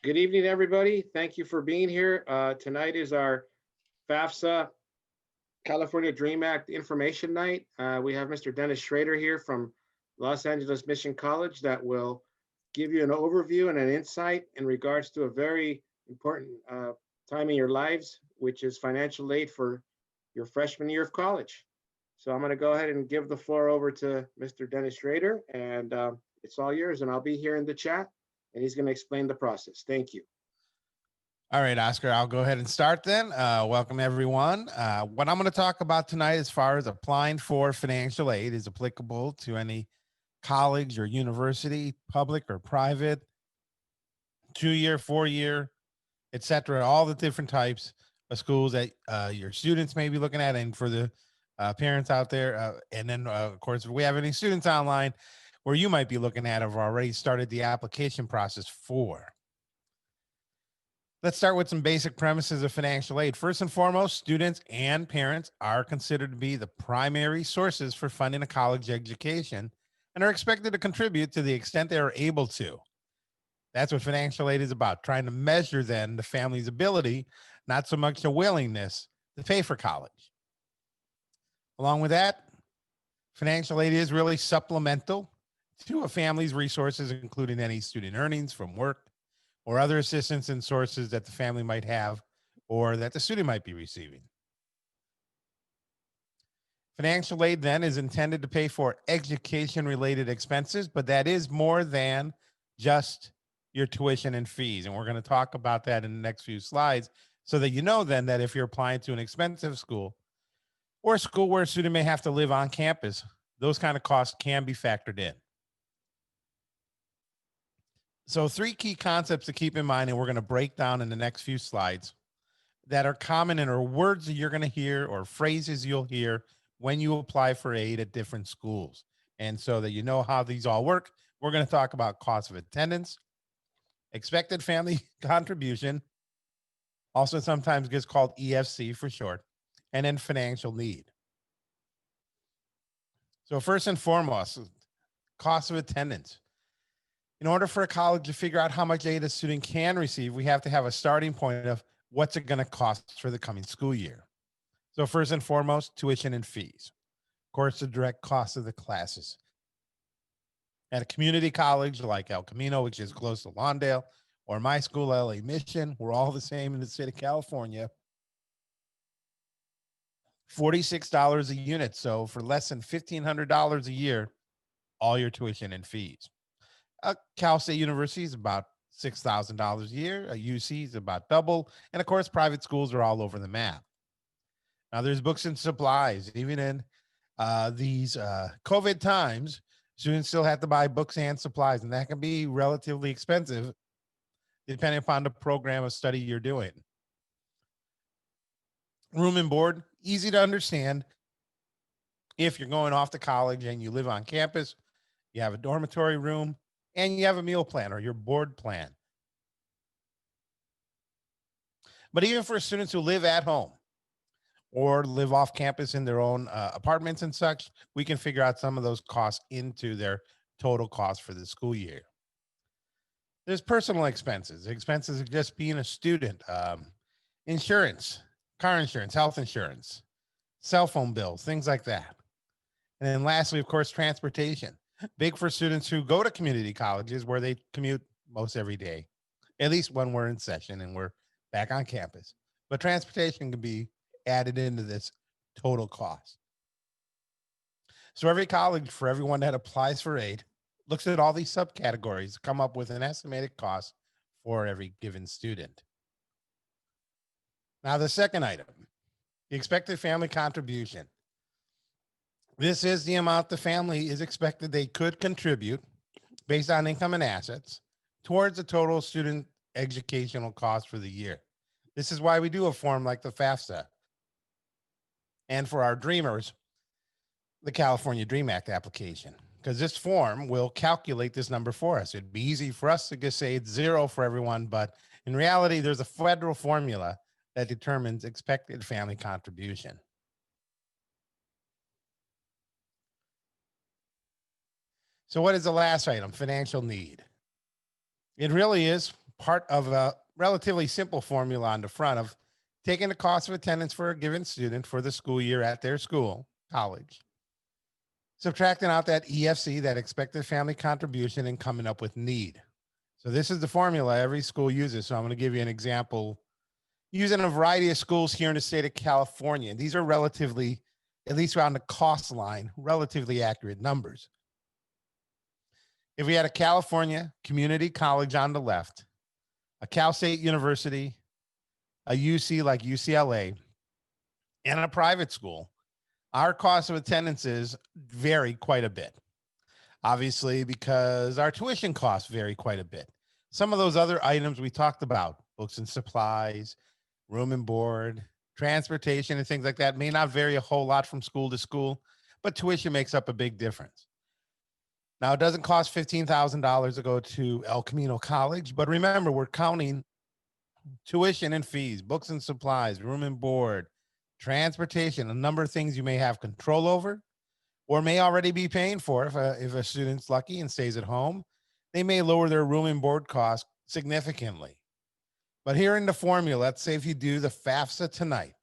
Good evening, everybody. Thank you for being here. Tonight is our FAFSA California Dream Act information night. We have Mr. Dennis Schrader here from Los Angeles Mission College that will give you an overview and an insight in regards to a very important time in your lives, which is financial aid for your freshman year of college. So I'm going to go ahead and give the floor over to Mr. Dennis Schrader, and it's all yours. And I'll be here in the chat, and he's going to explain the process. Thank you. All right, Oscar, I'll go ahead and start then. Welcome, everyone. What I'm going to talk about tonight as far as applying for financial aid is applicable to any college or university, public or private, 2-year, 4-year, etc. All the different types of schools that your students may be looking at, and for the parents out there. And then, of course, if we have any students online where you might be looking at have already started the application process for. Let's start with some basic premises of financial aid. First and foremost, students and parents are considered to be the primary sources for funding a college education and are expected to contribute to the extent they are able to. That's what financial aid is about, trying to measure then the family's ability, not so much a willingness to pay for college. Along with that, financial aid is really supplemental to a family's resources, including any student earnings from work or other assistance and sources that the family might have or that the student might be receiving. Financial aid then is intended to pay for education-related expenses, but that is more than just your tuition and fees. And we're going to talk about that in the next few slides so that you know then that if you're applying to an expensive school or a school where a student may have to live on campus, those kind of costs can be factored in. So 3 key concepts to keep in mind, and we're going to break down in the next few slides that are common and are words that you're going to hear or phrases you'll hear when you apply for aid at different schools. And so that you know how these all work, we're going to talk about cost of attendance, expected family contribution, also sometimes gets called EFC for short, and then financial need. So first and foremost, cost of attendance. In order for a college to figure out how much aid a student can receive, we have to have a starting point of what's it going to cost for the coming school year. So first and foremost, tuition and fees. Of course, the direct cost of the classes. At a community college like El Camino, which is close to Lawndale, or my school, LA Mission, we're all the same in the state of California, $46 a unit. So for less than $1,500 a year, all your tuition and fees. Cal State University is about $6,000 a year. A UC is about double. And of course, private schools are all over the map. Now there's books and supplies. Even in these COVID times, students still have to buy books and supplies, and that can be relatively expensive depending upon the program of study you're doing. Room and board, easy to understand. If you're going off to college and you live on campus, you have a dormitory room, and you have a meal plan or your board plan. But even for students who live at home or live off campus in their own apartments and such, we can figure out some of those costs into their total cost for the school year. There's personal expenses of just being a student, insurance, car insurance, health insurance, cell phone bills, things like that. And then lastly, of course, transportation. Big for students who go to community colleges where they commute most every day, at least when we're in session and we're back on campus. But transportation can be added into this total cost. So every college, for everyone that applies for aid, looks at all these subcategories, come up with an estimated cost for every given student. Now, the second item, the expected family contribution. This is the amount the family is expected they could contribute based on income and assets towards the total student educational cost for the year. This is why we do a form like the FAFSA. And for our dreamers, the California Dream Act application, because this form will calculate this number for us. It'd be easy for us to just say it's 0 for everyone, but in reality, there's a federal formula that determines expected family contribution. So what is the last item? Financial need. It really is part of a relatively simple formula on the front of taking the cost of attendance for a given student for the school year at their school, college, subtracting out that EFC, that expected family contribution, and coming up with need. So this is the formula every school uses. So I'm going to give you an example using a variety of schools here in the state of California. And these are relatively, at least around the cost line, relatively accurate numbers. If we had a California community college on the left, a Cal State University, a UC like UCLA, and a private school, our cost of attendances vary quite a bit. Obviously, because our tuition costs vary quite a bit. Some of those other items we talked about, books and supplies, room and board, transportation, and things like that may not vary a whole lot from school to school, but tuition makes up a big difference. Now, it doesn't cost $15,000 to go to El Camino College, but remember, we're counting tuition and fees, books and supplies, room and board, transportation, a number of things you may have control over or may already be paying for. If a student's lucky and stays at home, they may lower their room and board costs significantly. But here in the formula, let's say if you do the FAFSA tonight,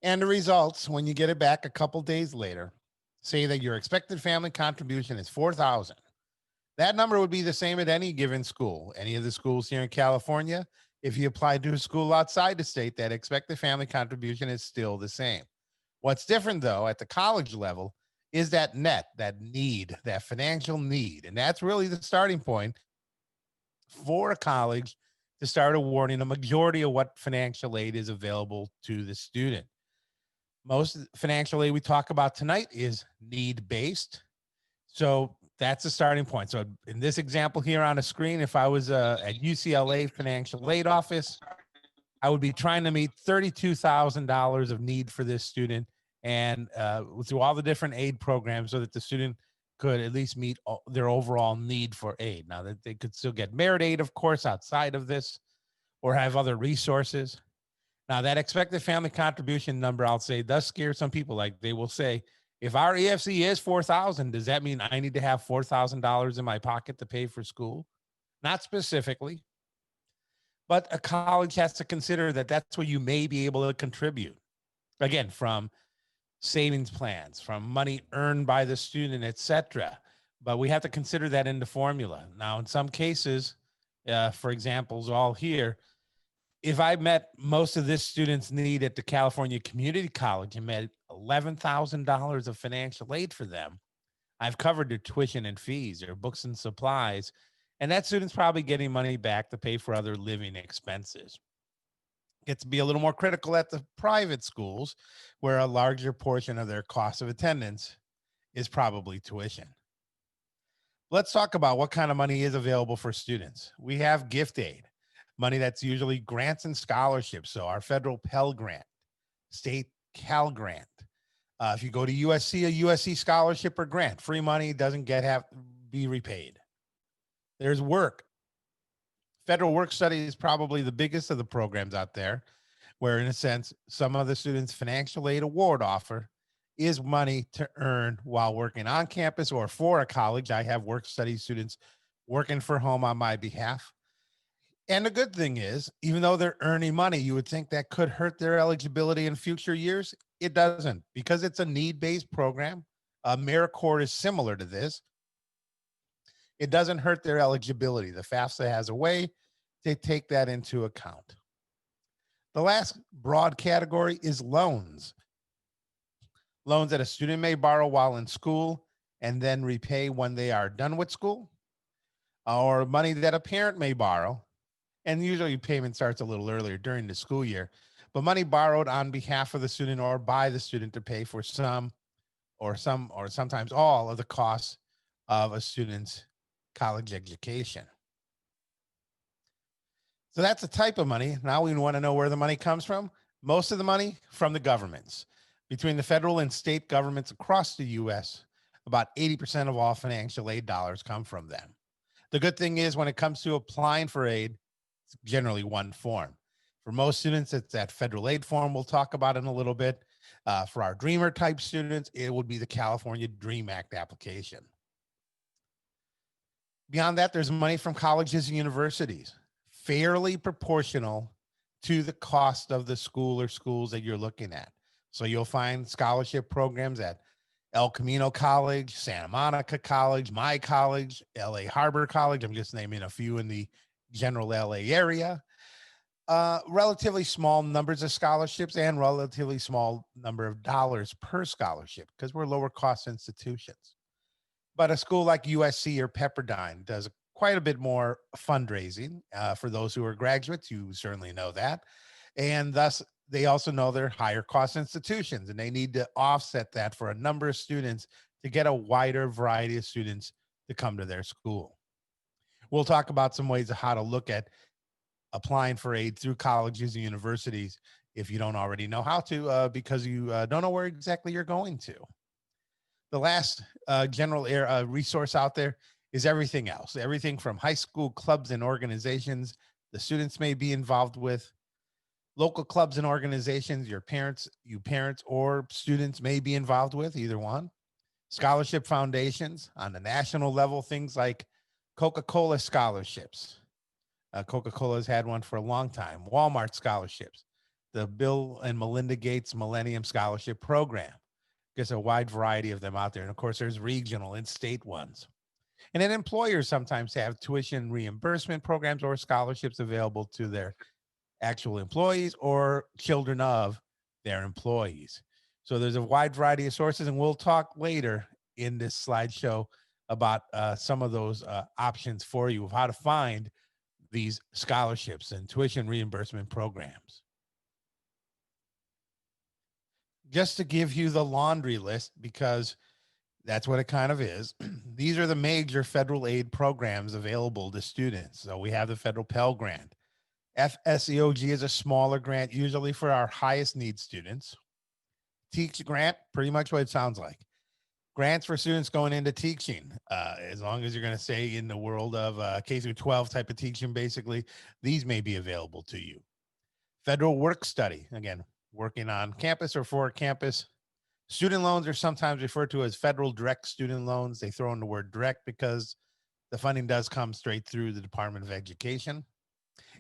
and the results, when you get it back a couple days later, say that your expected family contribution is $4,000. That number would be the same at any given school. Any of the schools here in California, if you apply to a school outside the state, that expected family contribution is still the same. What's different, though, at the college level is that net, that need, that financial need. And that's really the starting point for a college to start awarding a majority of what financial aid is available to the student. Most financial aid we talk about tonight is need-based. So that's the starting point. So in this example here on the screen, if I was at UCLA financial aid office, I would be trying to meet $32,000 of need for this student and through all the different aid programs so that the student could at least meet their overall need for aid. Now that they could still get merit aid, of course, outside of this or have other resources. Now that expected family contribution number, I'll say, does scare some people. Like they will say, if our EFC is $4,000, does that mean I need to have $4,000 in my pocket to pay for school? Not specifically, but a college has to consider that that's what you may be able to contribute. Again, from savings plans, from money earned by the student, etc. But we have to consider that in the formula. Now, in some cases, for examples, all here, if I met most of this student's need at the California Community College and met $11,000 of financial aid for them, I've covered their tuition and fees, their books and supplies, and that student's probably getting money back to pay for other living expenses. Gets to be a little more critical at the private schools, where a larger portion of their cost of attendance is probably tuition. Let's talk about what kind of money is available for students. We have gift aid, money that's usually grants and scholarships. So our federal Pell Grant, state Cal Grant. If you go to USC, a USC scholarship or grant, free money doesn't have to be repaid. There's work. Federal work study is probably the biggest of the programs out there, where in a sense, some of the students' financial aid award offer is money to earn while working on campus or for a college. I have work study students working for home on my behalf. And the good thing is, even though they're earning money, you would think that could hurt their eligibility in future years. It doesn't, because it's a need-based program. AmeriCorps is similar to this. It doesn't hurt their eligibility. The FAFSA has a way to take that into account. The last broad category is loans. Loans that a student may borrow while in school and then repay when they are done with school, or money that a parent may borrow. And usually payment starts a little earlier during the school year, but money borrowed on behalf of the student or by the student to pay for some or sometimes all of the costs of a student's college education. So that's the type of money. Now we want to know where the money comes from. Most of the money from the governments. Between the federal and state governments across the U.S., about 80% of all financial aid dollars come from them. The good thing is when it comes to applying for aid, it's generally one form. For most students, it's that federal aid form we'll talk about in a little bit. For our Dreamer type students, it would be the California Dream Act application. Beyond that, there's money from colleges and universities, fairly proportional to the cost of the school or schools that you're looking at. So you'll find scholarship programs at El Camino College, Santa Monica College, my college, LA Harbor College. I'm just naming a few in the general LA area. Relatively small numbers of scholarships and relatively small number of dollars per scholarship because we're lower cost institutions. But a school like USC or Pepperdine does quite a bit more fundraising for those who are graduates. You certainly know that. And thus, they also know they're higher cost institutions and they need to offset that for a number of students to get a wider variety of students to come to their school. We'll talk about some ways of how to look at applying for aid through colleges and universities if you don't already know how to, because you don't know where exactly you're going to. The last general resource out there is everything else, everything from high school clubs and organizations the students may be involved with, local clubs and organizations you parents or students may be involved with, either one, scholarship foundations on the national level, things like Coca-Cola scholarships. Coca-Cola has had one for a long time. Walmart scholarships, the Bill and Melinda Gates Millennium Scholarship Program. There's a wide variety of them out there. And of course, there's regional and state ones. And then employers sometimes have tuition reimbursement programs or scholarships available to their actual employees or children of their employees. So there's a wide variety of sources, and we'll talk later in this slideshow about some of those options for you of how to find these scholarships and tuition reimbursement programs. Just to give you the laundry list, because that's what it kind of is. These are the major federal aid programs available to students. So we have the federal Pell Grant. FSEOG is a smaller grant, usually for our highest need students. Teach Grant, pretty much what it sounds like. Grants for students going into teaching, as long as you're going to stay in the world of K through 12 type of teaching, basically, these may be available to you. Federal work study, again, working on campus or for campus. Student loans are sometimes referred to as federal direct student loans. They throw in the word direct because the funding does come straight through the Department of Education.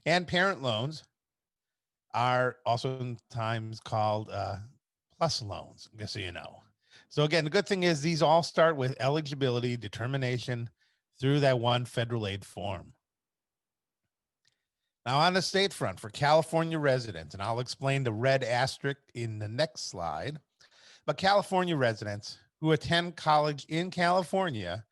And parent loans are also sometimes called plus loans, just so you know. So again, the good thing is these all start with eligibility determination through that one federal aid form. Now on the state front for California residents, and I'll explain the red asterisk in the next slide, but California residents who attend college in California,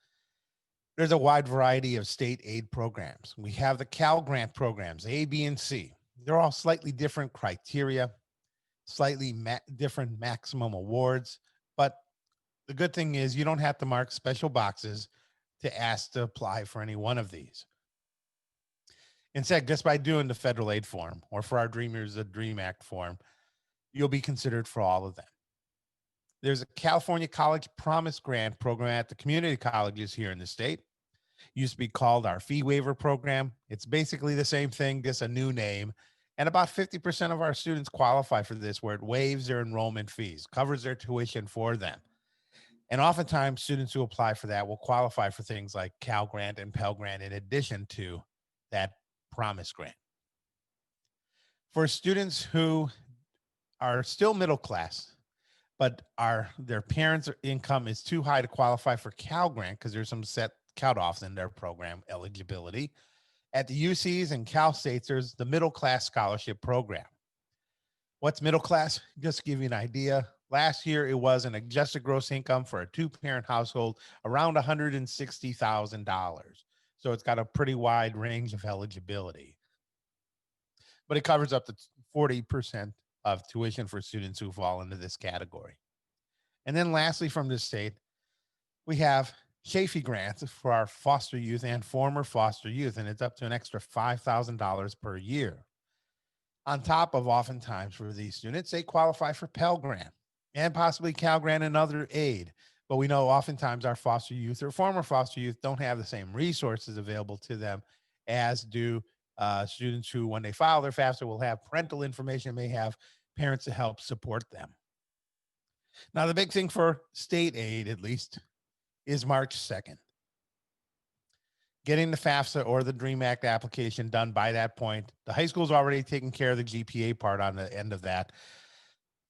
there's a wide variety of state aid programs. We have the Cal Grant programs, A, B, and C. They're all slightly different criteria, slightly different maximum awards, but the good thing is you don't have to mark special boxes to ask to apply for any one of these. Instead, just by doing the federal aid form, or for our Dreamers, the DREAM Act form, you'll be considered for all of them. There's a California College Promise Grant program at the community colleges here in the state. It used to be called our fee waiver program. It's basically the same thing, just a new name. And about 50% of our students qualify for this, where it waives their enrollment fees, covers their tuition for them. And oftentimes, students who apply for that will qualify for things like Cal Grant and Pell Grant in addition to that Promise Grant. For students who are still middle class, but their parents' income is too high to qualify for Cal Grant because there's some set cutoffs in their program eligibility. At the UCs and Cal States, there's the Middle Class Scholarship Program. What's middle class? Just to give you an idea, last year it was an adjusted gross income for a two-parent household around $160,000. So it's got a pretty wide range of eligibility. But it covers up to 40% of tuition for students who fall into this category. And then lastly, from this state, we have Chafee grants for our foster youth and former foster youth, and it's up to an extra $5,000 per year. On top of oftentimes for these students, they qualify for Pell Grant and possibly Cal Grant and other aid. But we know oftentimes our foster youth or former foster youth don't have the same resources available to them as do students who, when they file their FAFSA, will have parental information, may have parents to help support them. Now, the big thing for state aid, at least, is March 2nd. getting the FAFSA or the DREAM Act application done by that point. The high school's already taken care of the GPA part on the end of that.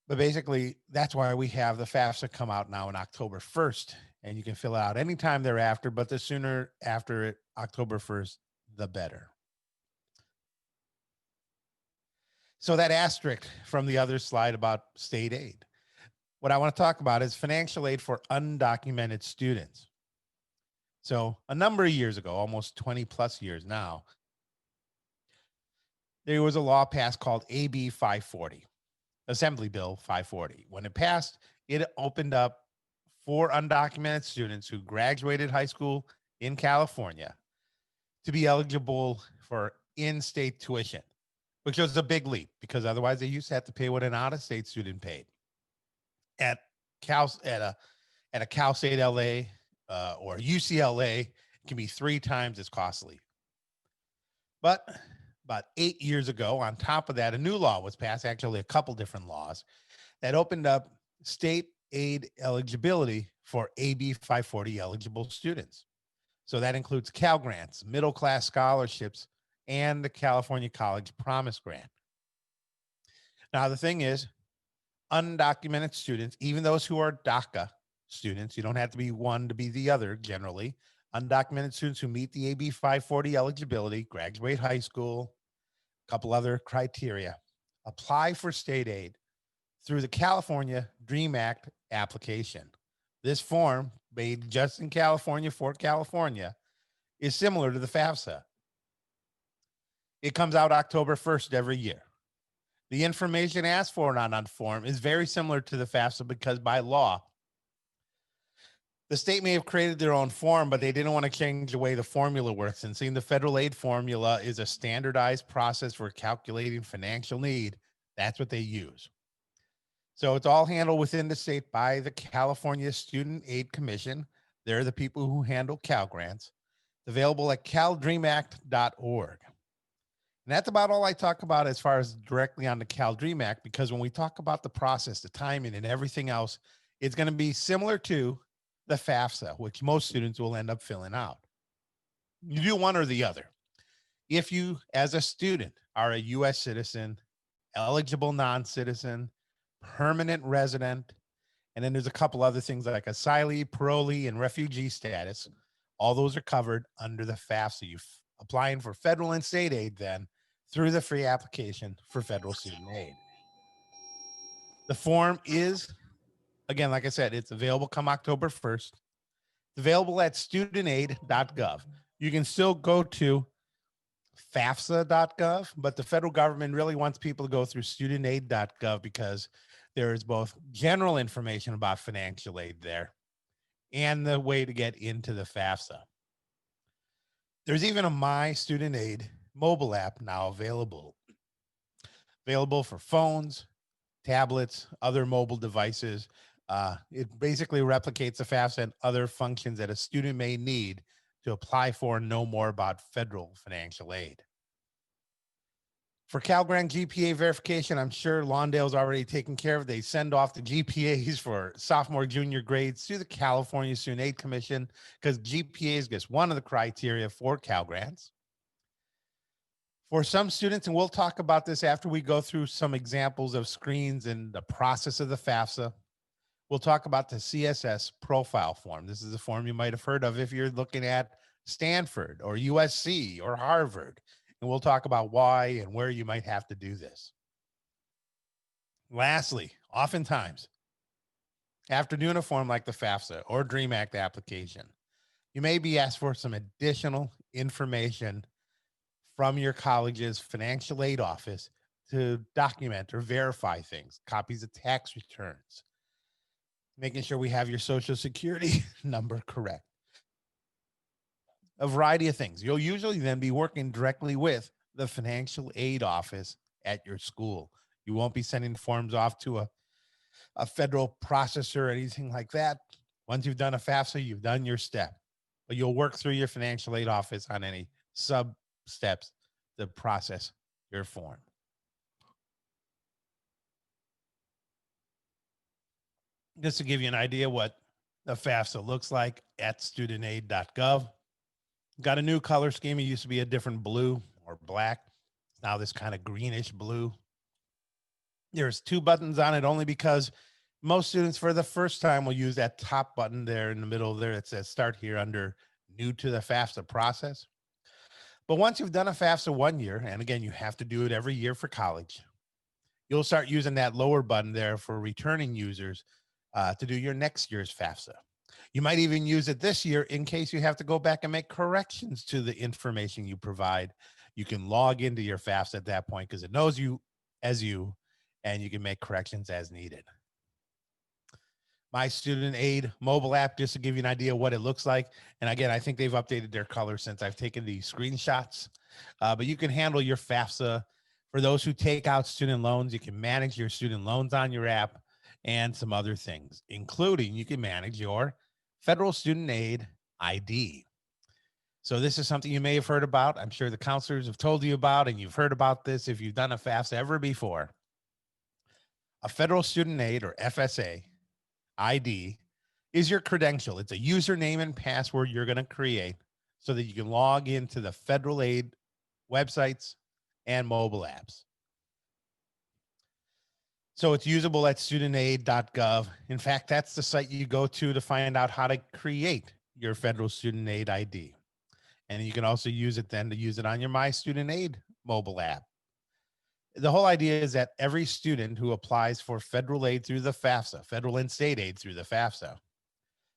But basically, that's why we have the FAFSA come out now on October 1st, and you can fill it out anytime thereafter, but the sooner after it, October 1st, the better. So that asterisk from the other slide about state aid. What I want to talk about is financial aid for undocumented students. So a number of years ago, almost 20 plus years now, there was a law passed called AB 540, Assembly Bill 540. When it passed, it opened up for undocumented students who graduated high school in California to be eligible for in-state tuition, which was a big leap because otherwise they used to have to pay what an out-of-state student paid at a Cal State LA or UCLA. It can be 3 times as costly. But about 8 years ago, on top of that, a new law was passed, actually a couple different laws that opened up state aid eligibility for AB 540 eligible students. So that includes Cal Grants, middle class scholarships, and the California College Promise Grant. Now, the thing is, undocumented students, even those who are DACA students, you don't have to be one to be the other generally, undocumented students who meet the AB 540 eligibility, graduate high school, a couple other criteria, apply for state aid through the California DREAM Act application. This form, made just in California for California, is similar to the FAFSA. It comes out October 1st every year. The information asked for on that form is very similar to the FAFSA because by law, the state may have created their own form, but they didn't want to change the way the formula works. And seeing the federal aid formula is a standardized process for calculating financial need, that's what they use. So it's all handled within the state by the California Student Aid Commission. They're the people who handle Cal Grants. It's available at caldreamact.org. And that's about all I talk about as far as directly on the Cal Dream Act, because when we talk about the process, the timing, and everything else, it's going to be similar to the FAFSA, which most students will end up filling out. You do one or the other. If you, as a student, are a U.S. citizen, eligible non-citizen, permanent resident, and then there's a couple other things like asylee, parolee, and refugee status. All those are covered under the FAFSA. You're applying for federal and state aid then through the free application for federal student aid. The form is, again, like I said, it's available come October 1st. It's available at studentaid.gov. You can still go to FAFSA.gov, but the federal government really wants people to go through studentaid.gov because there is both general information about financial aid there and the way to get into the FAFSA. There's even a My Student Aid mobile app now available for phones, tablets, other mobile devices. It basically replicates the FAFSA and other functions that a student may need to apply for and know more about federal financial aid. For Cal Grant GPA verification, I'm sure Lawndale's already taken care of. They send off the GPAs for sophomore, junior grades to the California Student Aid Commission because GPA is just one of the criteria for Cal Grants. For some students, and we'll talk about this after we go through some examples of screens and the process of the FAFSA, we'll talk about the CSS profile form. This is a form you might have heard of if you're looking at Stanford or USC or Harvard. And we'll talk about why and where you might have to do this. Lastly, oftentimes, after doing a form like the FAFSA or DREAM Act application, you may be asked for some additional information from your college's financial aid office to document or verify things, copies of tax returns, making sure we have your social security number correct. A variety of things. You'll usually then be working directly with the financial aid office at your school. You won't be sending forms off to a federal processor or anything like that. Once you've done a FAFSA, you've done your step. But you'll work through your financial aid office on any sub steps to process your form. Just to give you an idea what the FAFSA looks like at studentaid.gov. Got a new color scheme. It used to be a different blue or black. Now this kind of greenish blue. There's 2 buttons on it only because most students for the first time will use that top button there in the middle there. It says start here under new to the FAFSA process. But once you've done a FAFSA 1 year, and again, you have to do it every year for college, you'll start using that lower button there for returning users to do your next year's FAFSA. You might even use it this year in case you have to go back and make corrections to the information you provide. You can log into your FAFSA at that point because it knows you as you, and you can make corrections as needed. My Student Aid mobile app, just to give you an idea of what it looks like. And again, I think they've updated their color since I've taken these screenshots. But you can handle your FAFSA. For those who take out student loans, you can manage your student loans on your app and some other things, including you can manage your federal student aid ID. So this is something you may have heard about. I'm sure the counselors have told you about, and you've heard about this if you've done a FAFSA ever before. A federal student aid or FSA ID is your credential. It's a username and password you're going to create so that you can log into the federal aid websites and mobile apps. So it's usable at studentaid.gov. In fact, that's the site you go to find out how to create your federal student aid ID. And you can also use it then to use it on your My Student Aid mobile app. The whole idea is that every student who applies for federal aid through the FAFSA, federal and state aid through the FAFSA,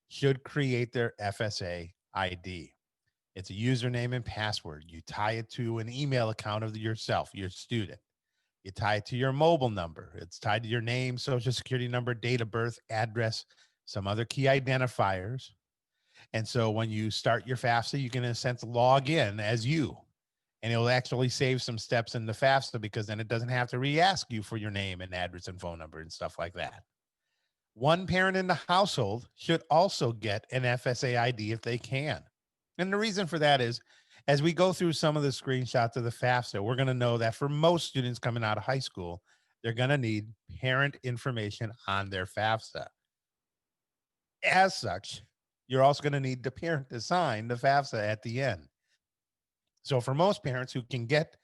should create their FSA ID. It's a username and password. You tie it to an email account of yourself, your student. You tie it to your mobile number. It's tied to your name, social security number, date of birth, address, some other key identifiers. And so when you start your FAFSA, you can in a sense log in as you. And it'll actually save some steps in the FAFSA because then it doesn't have to re-ask you for your name and address and phone number and stuff like that. One parent in the household should also get an FSA ID if they can. And the reason for that is, as we go through some of the screenshots of the FAFSA, we're going to know that for most students coming out of high school, they're going to need parent information on their FAFSA. As such, you're also going to need the parent to sign the FAFSA at the end. So for most parents who can get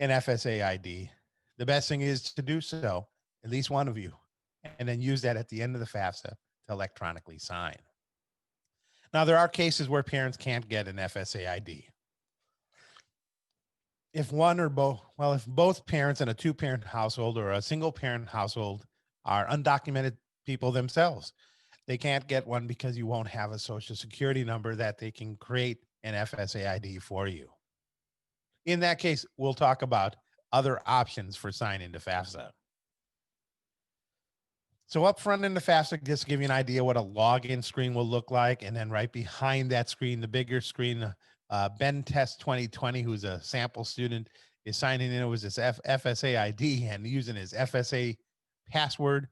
an FSA ID, the best thing is to do so, at least one of you, and then use that at the end of the FAFSA to electronically sign. Now, there are cases where parents can't get an FSA ID. If one or both, well, if both parents in a 2-parent household or a single parent household are undocumented people themselves, they can't get one because you won't have a social security number that they can create an FSA ID for you. In that case, we'll talk about other options for signing to FAFSA. So up front in the FAFSA, just to give you an idea what a login screen will look like. And then right behind that screen, the bigger screen, Ben Test 2020, who's a sample student, is signing in with his FSA ID and using his FSA password,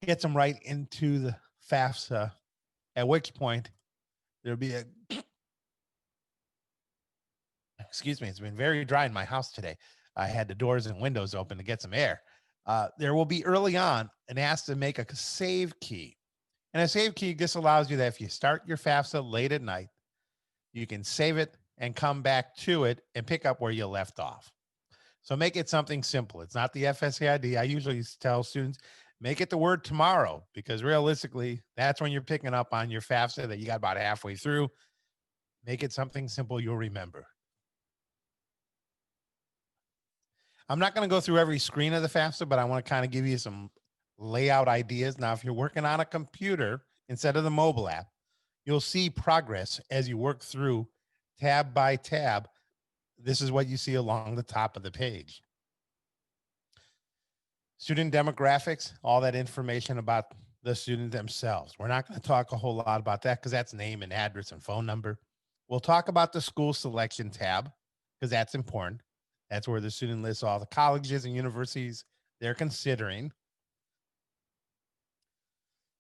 gets him right into the FAFSA, at which point there'll be a, excuse me, it's been very dry in my house today. I had the doors and windows open to get some air. There will be early on an ask to make a save key. And a save key just allows you that if you start your FAFSA late at night, you can save it and come back to it and pick up where you left off. So make it something simple. It's not the FSA ID. I usually tell students, make it the word tomorrow, because realistically, that's when you're picking up on your FAFSA that you got about halfway through. Make it something simple you'll remember. I'm not going to go through every screen of the FAFSA, but I want to kind of give you some layout ideas. Now, if you're working on a computer instead of the mobile app, you'll see progress as you work through tab by tab. This is what you see along the top of the page. Student demographics, all that information about the student themselves. We're not going to talk a whole lot about that because that's name and address and phone number. We'll talk about the school selection tab because that's important. That's where the student lists all the colleges and universities they're considering.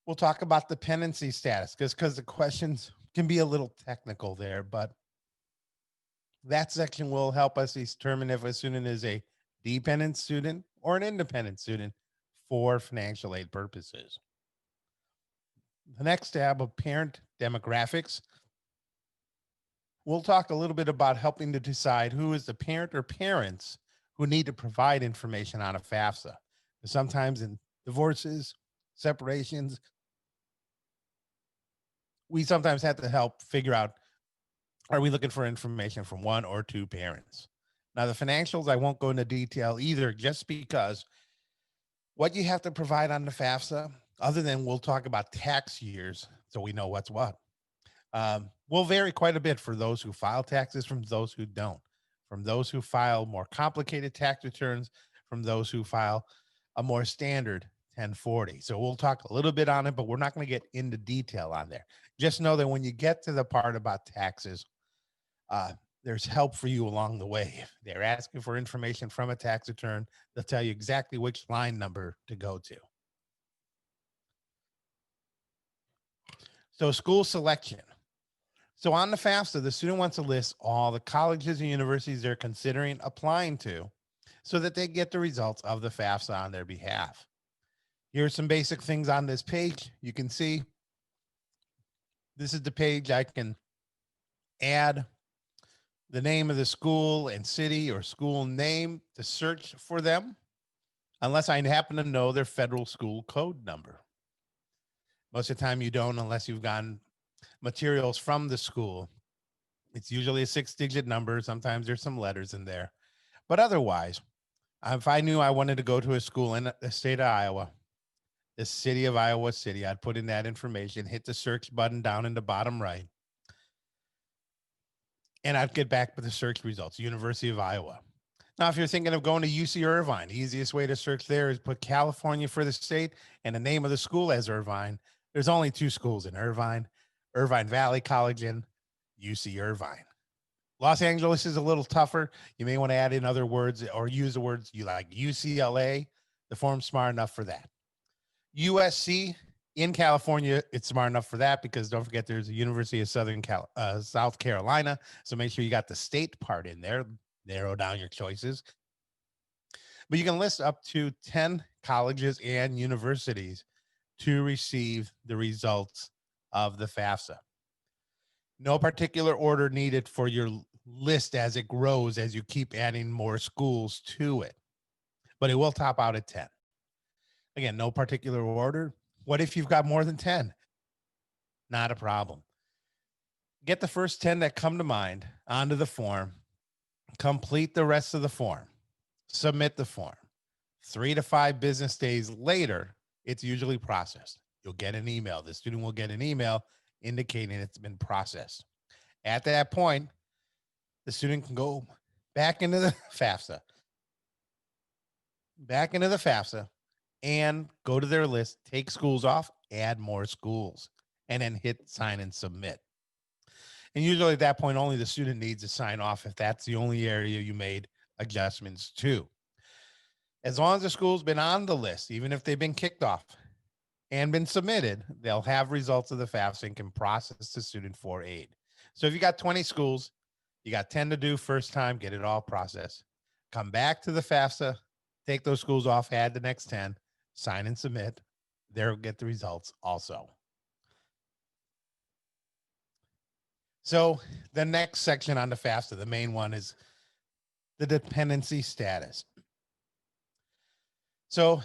We'll talk about dependency status because the questions can be a little technical there, but that section will help us determine if a student is a dependent student or an independent student for financial aid purposes. The next tab of parent demographics we'll talk a little bit about helping to decide who is the parent or parents who need to provide information on a FAFSA. Sometimes in divorces, separations, we sometimes have to help figure out, are we looking for information from one or two parents? Now, the financials, I won't go into detail either, just because what you have to provide on the FAFSA, other than we'll talk about tax years so we know what's what, will vary quite a bit for those who file taxes from those who don't, from those who file more complicated tax returns, from those who file a more standard 1040. So we'll talk a little bit on it, but we're not going to get into detail on there. Just know that when you get to the part about taxes, there's help for you along the way. If they're asking for information from a tax return, they'll tell you exactly which line number to go to. So school selection. So on the FAFSA, the student wants to list all the colleges and universities they're considering applying to so that they get the results of the FAFSA on their behalf. Here's some basic things on this page. You can see this is the page I can add the name of the school and city or school name to search for them, unless I happen to know their federal school code number. Most of the time you don't, unless you've gotten materials from the school. It's usually a 6-digit number. Sometimes there's some letters in there. But otherwise, if I knew I wanted to go to a school in the state of Iowa, the city of Iowa City, I'd put in that information, hit the search button down in the bottom right, and I'd get back with the search results, University of Iowa. Now, if you're thinking of going to UC Irvine, the easiest way to search there is put California for the state and the name of the school as Irvine. There's only 2 schools in Irvine, Irvine Valley College and UC Irvine. Los Angeles is a little tougher. You may want to add in other words or use the words you like. UCLA, the form's smart enough for that. USC in California, it's smart enough for that, because don't forget there's a University of South Carolina. So make sure you got the state part in there. Narrow down your choices. But you can list up to 10 colleges and universities to receive the results of the FAFSA. No particular order needed for your list as it grows, as you keep adding more schools to it, but it will top out at 10. Again, no particular order. What if you've got more than 10? Not a problem. Get the first 10 that come to mind onto the form, complete the rest of the form, submit the form. 3 to 5 business days later, it's usually processed. You'll get an email. The student will get an email indicating it's been processed. At that point, the student can go back into the FAFSA, and go to their list, take schools off, add more schools, and then hit sign and submit. And usually at that point, only the student needs to sign off if that's the only area you made adjustments to. As long as the school's been on the list, even if they've been kicked off and been submitted, they'll have results of the FAFSA and can process the student for aid. So if you got 20 schools, you got 10 to do first time, get it all processed. Come back to the FAFSA, take those schools off, add the next 10, sign and submit. They'll get the results also. So the next section on the FAFSA, the main one, is the dependency status. So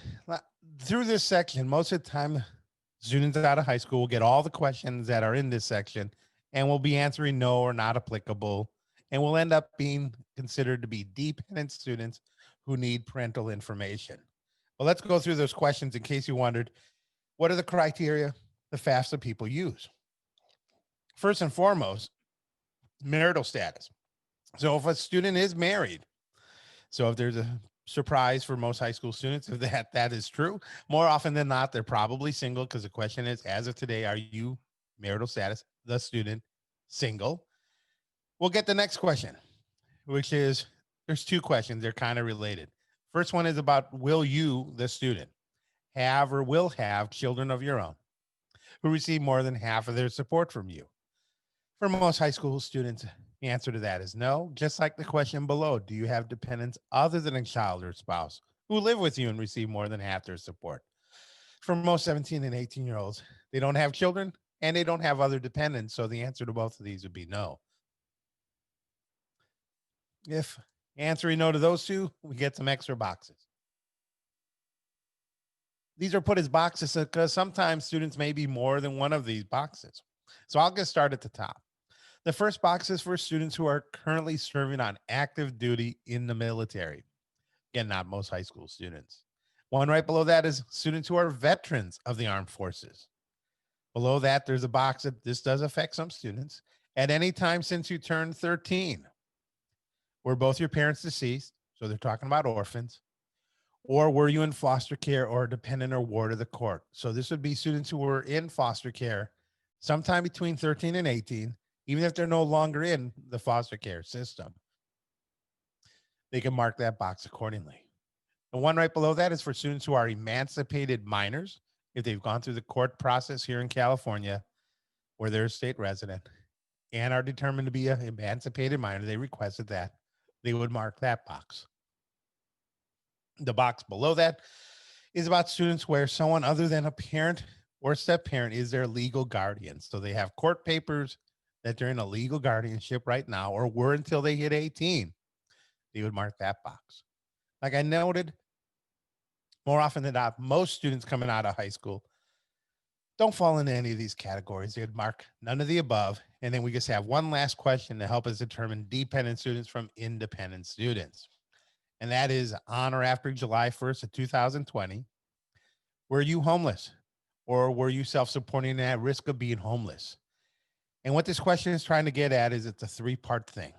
through this section, most of the time, students out of high school will get all the questions that are in this section and will be answering no or not applicable, and will end up being considered to be dependent students who need parental information. Well, let's go through those questions in case you wondered, what are the criteria the FAFSA people use? First and foremost, marital status. So if a student is married, so if there's a surprise for most high school students, if that is true, more often than not, they're probably single, because the question is, as of today, are you marital status, the student, single? We'll get the next question, which is, there's 2 questions. They're kind of related. First one is about, will you, the student, have or will have children of your own who receive more than half of their support from you? For most high school students, the answer to that is no. Just like the question below, do you have dependents other than a child or spouse who live with you and receive more than half their support? For most 17 and 18-year-olds, they don't have children and they don't have other dependents. So the answer to both of these would be no. If answering no to those two, we get some extra boxes. These are put as boxes because sometimes students may be more than one of these boxes. So I'll get started at the top. The first box is for students who are currently serving on active duty in the military. Again, not most high school students. One right below that is students who are veterans of the armed forces. Below that, there's a box that this does affect some students. At any time since you turned 13, were both your parents deceased? So they're talking about orphans. Or were you in foster care or dependent or ward of the court? So this would be students who were in foster care sometime between 13 and 18, even if they're no longer in the foster care system. They can mark that box accordingly. The one right below that is for students who are emancipated minors. If they've gone through the court process here in California, where they're a state resident and are determined to be an emancipated minor, they requested that, they would mark that box. The box below that is about students where someone other than a parent or step parent is their legal guardian. So they have court papers that they're in a legal guardianship right now or were until they hit 18. They would mark that box. Like I noted, more often than not, most students coming out of high school don't fall into any of these categories. They would mark none of the above. And then we just have one last question to help us determine dependent students from independent students. And that is on or after July 1st of 2020, were you homeless or were you self-supporting and at risk of being homeless? And what this question is trying to get at is it's a three-part thing.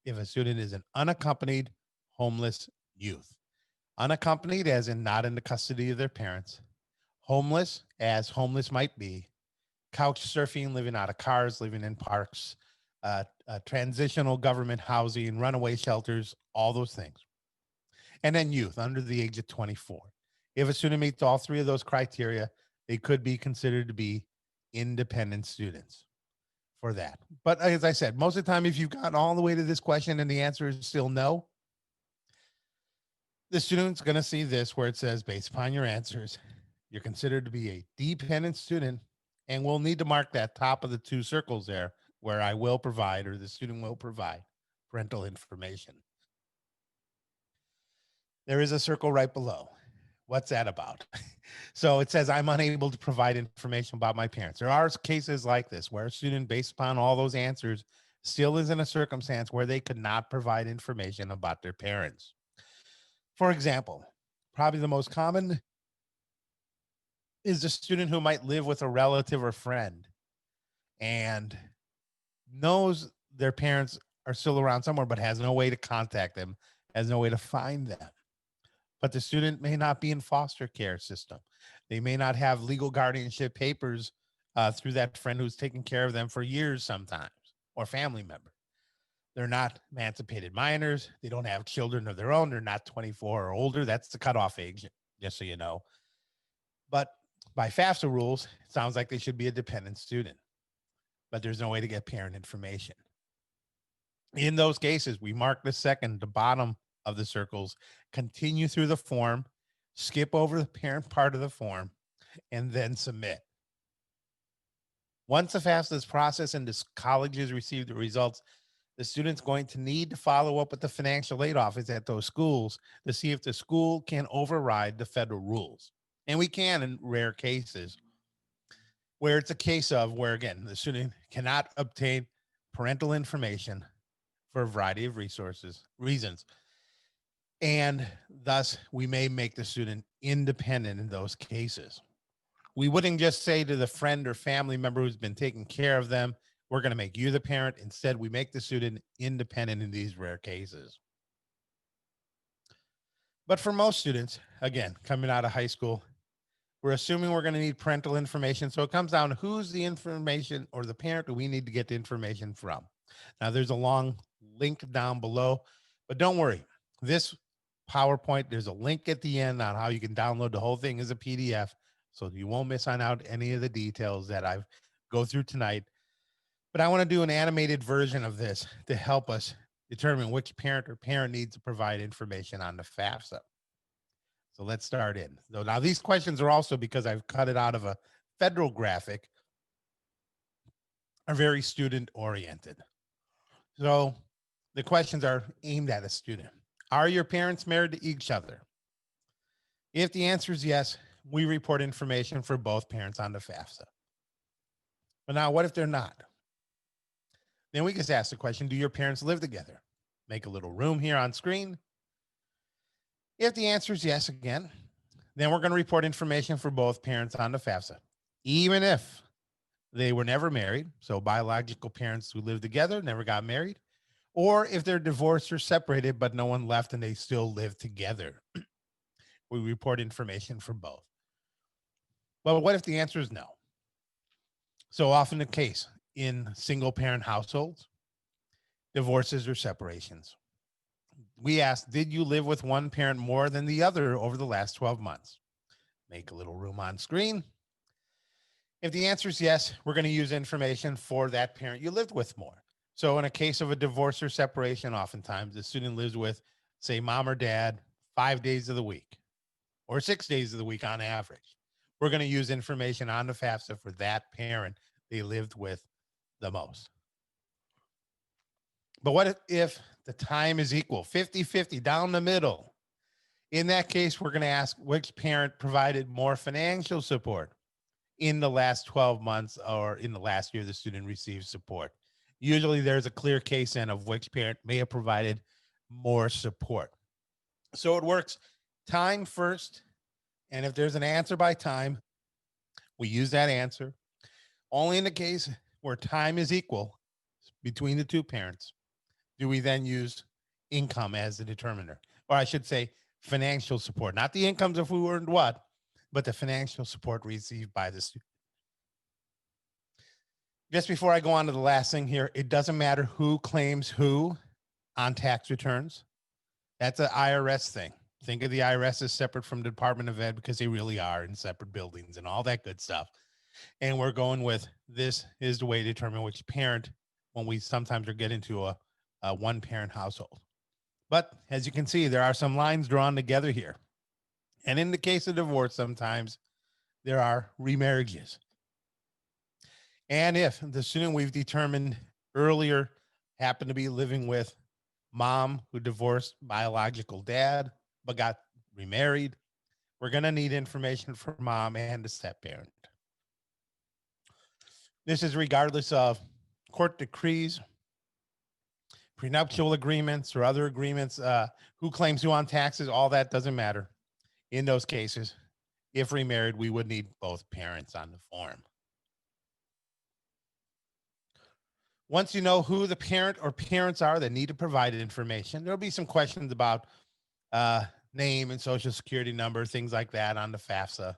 If a student is an unaccompanied homeless youth, unaccompanied as in not in the custody of their parents, homeless as homeless might be, couch surfing, living out of cars, living in parks, transitional government housing, runaway shelters, all those things. And then youth under the age of 24. If a student meets all three of those criteria, they could be considered to be independent students for that. But as I said, most of the time, if you've gotten all the way to this question and the answer is still no, the student's going to see this where it says, based upon your answers, you're considered to be a dependent student, and we'll need to mark that top of the two circles there where I will provide or the student will provide parental information. There is a circle right below. What's that about? So it says, I'm unable to provide information about my parents. There are cases like this where a student, based upon all those answers, still is in a circumstance where they could not provide information about their parents. For example, probably the most common is the student who might live with a relative or friend and knows their parents are still around somewhere, but has no way to contact them, has no way to find them. But the student may not be in foster care system. They may not have legal guardianship papers through that friend who's taken care of them for years sometimes, or family member. They're not emancipated minors. They don't have children of their own. They're not 24 or older. That's the cutoff age, just so you know. But by FAFSA rules, it sounds like they should be a dependent student, but there's no way to get parent information. In those cases, we mark the bottom of the circles, continue through the form, skip over the parent part of the form, and then submit. Once the FAFSA is processed and the colleges receive the results, the student's going to need to follow up with the financial aid office at those schools to see if the school can override the federal rules. And we can in rare cases where it's a case of where, again, the student cannot obtain parental information for a variety of reasons. And thus, we may make the student independent in those cases. We wouldn't just say to the friend or family member who's been taking care of them, we're going to make you the parent. Instead, we make the student independent in these rare cases. But for most students, again, coming out of high school, we're assuming we're going to need parental information. So it comes down to who's the information or the parent that we need to get the information from. Now, there's a long link down below, but don't worry. This PowerPoint, there's a link at the end on how you can download the whole thing as a PDF, so you won't miss out any of the details that I've go through tonight. But I want to do an animated version of this to help us determine which parent or parent needs to provide information on the FAFSA. So let's start in. So now these questions are also, because I've cut it out of a federal graphic, are very student oriented. So The questions are aimed at a student. Are your parents married to each other? If the answer is yes, we report information for both parents on the FAFSA. But now, what if they're not? Then we just ask the question, do your parents live together? Make a little room here on screen. If the answer is yes again, then we're going to report information for both parents on the FAFSA, even if they were never married. So biological parents who live together never got married, or if they're divorced or separated, but no one left and they still live together. We report information for both. But what if the answer is no? So often the case in single parent households, divorces or separations. We asked, did you live with one parent more than the other over the last 12 months? Make a little room on screen. If the answer is yes, we're going to use information for that parent you lived with more. So in a case of a divorce or separation, oftentimes the student lives with, say, mom or dad 5 days of the week or 6 days of the week on average. We're going to use information on the FAFSA for that parent they lived with the most. But what if the time is equal, 50-50, down the middle? In that case, we're going to ask which parent provided more financial support in the last 12 months or in the last year the student received support. Usually there's a clear case in of which parent may have provided more support. So it works time first. And if there's an answer by time, we use that answer. Only in the case where time is equal between the two parents do we then use income as the determiner, or I should say financial support, not the incomes of who earned what, but the financial support received by the student. Just before I go on to the last thing here, it doesn't matter who claims who on tax returns. That's an IRS thing. Think of the IRS as separate from the Department of Ed because they really are in separate buildings and all that good stuff. And we're going with this is the way to determine which parent when we sometimes are getting into a one parent household. But as you can see, there are some lines drawn together here. And in the case of divorce, sometimes there are remarriages. And if the student we've determined earlier happened to be living with mom who divorced biological dad, but got remarried, we're going to need information for mom and the step parent. This is regardless of court decrees, prenuptial agreements, or other agreements, who claims who on taxes, all that doesn't matter. In those cases, if remarried, we would need both parents on the form. Once you know who the parent or parents are that need to provide information, there'll be some questions about name and social security number, things like that on the FAFSA.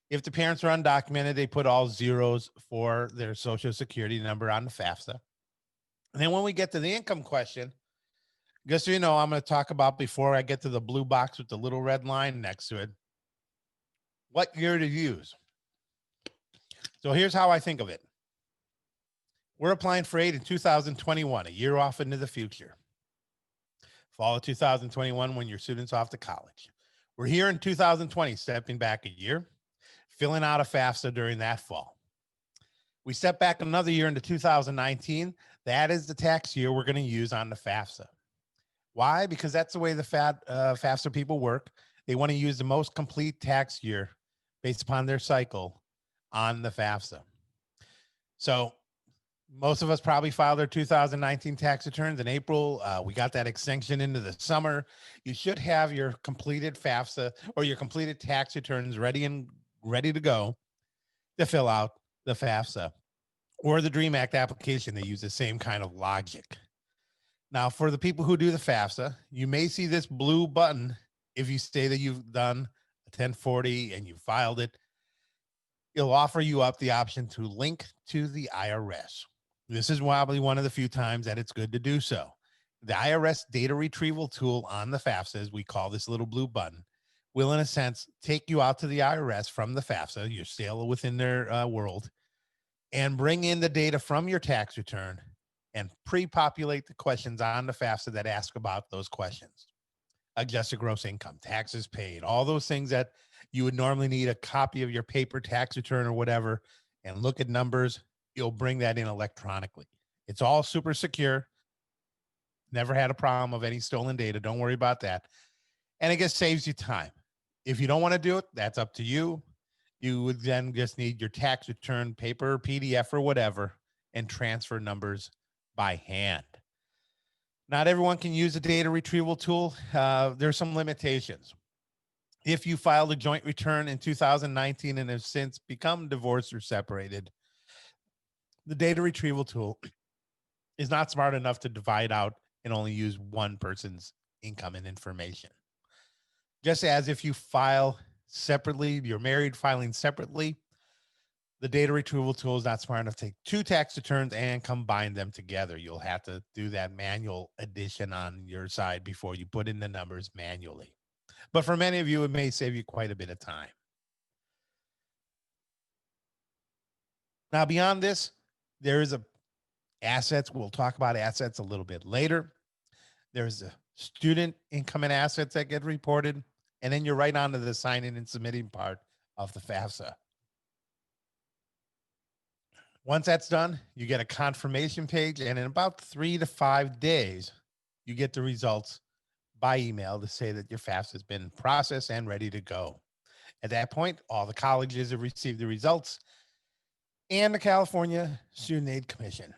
If the parents are undocumented, they put all zeros for their social security number on the FAFSA. And then when we get to the income question, just so you know, I'm going to talk about before I get to the blue box with the little red line next to it, what year to use. So here's how I think of it. We're applying for aid in 2021, a year off into the future. Fall of 2021 when your student's off to college. We're here in 2020, stepping back a year, filling out a FAFSA during that fall. We step back another year into 2019. That is the tax year we're going to use on the FAFSA. Why? Because that's the way the FAFSA people work. They want to use the most complete tax year based upon their cycle on the FAFSA. So most of us probably filed their 2019 tax returns in April. We got that extension into the summer. You should have your completed FAFSA or your completed tax returns ready to go to fill out the FAFSA or the DREAM Act application. They use the same kind of logic. Now, for the people who do the FAFSA, you may see this blue button if you say that you've done a 1040 and you filed it. It'll offer you up the option to link to the IRS. This is probably one of the few times that it's good to do so. The IRS data retrieval tool on the FAFSA, as we call this little blue button, will, in a sense, take you out to the IRS from the FAFSA. You're still within their world, and bring in the data from your tax return and pre-populate the questions on the FAFSA that ask about those questions. Adjusted gross income, taxes paid, all those things that you would normally need a copy of your paper tax return or whatever, and look at numbers. You'll bring that in electronically. It's all super secure. Never had a problem of any stolen data. Don't worry about that. And it just saves you time. If you don't want to do it, that's up to you. You would then just need your tax return paper, PDF, or whatever, and transfer numbers by hand. Not everyone can use a data retrieval tool. There's some limitations. If you filed a joint return in 2019 and have since become divorced or separated, the data retrieval tool is not smart enough to divide out and only use one person's income and information. Just as if you file separately, you're married filing separately, the data retrieval tool is not smart enough to take two tax returns and combine them together. You'll have to do that manual addition on your side before you put in the numbers manually. But for many of you, it may save you quite a bit of time. Now, beyond this, there is assets. We'll talk about assets a little bit later. There's a student income and assets that get reported. And then you're right on to the signing and submitting part of the FAFSA. Once that's done, you get a confirmation page, and in about 3 to 5 days, you get the results by email to say that your FAFSA has been processed and ready to go. At that point, all the colleges have received the results, and the California Student Aid Commission.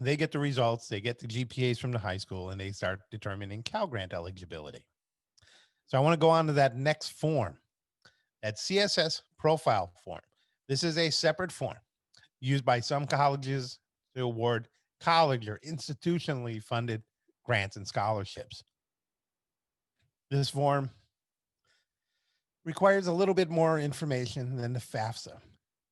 They get the results, they get the GPAs from the high school, and they start determining Cal Grant eligibility. So I want to go on to that next form, that CSS profile form. This is a separate form used by some colleges to award college or institutionally funded grants and scholarships. This form requires a little bit more information than the FAFSA.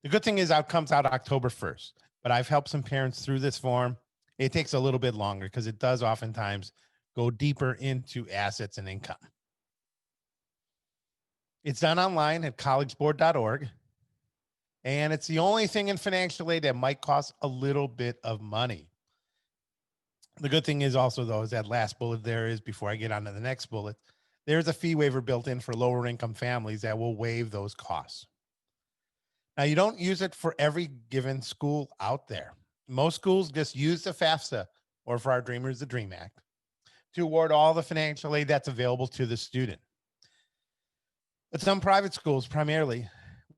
The good thing is it comes out October 1st, but I've helped some parents through this form. It takes a little bit longer because it does oftentimes go deeper into assets and income. It's done online at collegeboard.org. And it's the only thing in financial aid that might cost a little bit of money. The good thing is also, though, is that last bullet there is, before I get on to the next bullet, there's a fee waiver built in for lower income families that will waive those costs. Now, you don't use it for every given school out there. Most schools just use the FAFSA, or for our dreamers, the DREAM Act, to award all the financial aid that's available to the student. But some private schools primarily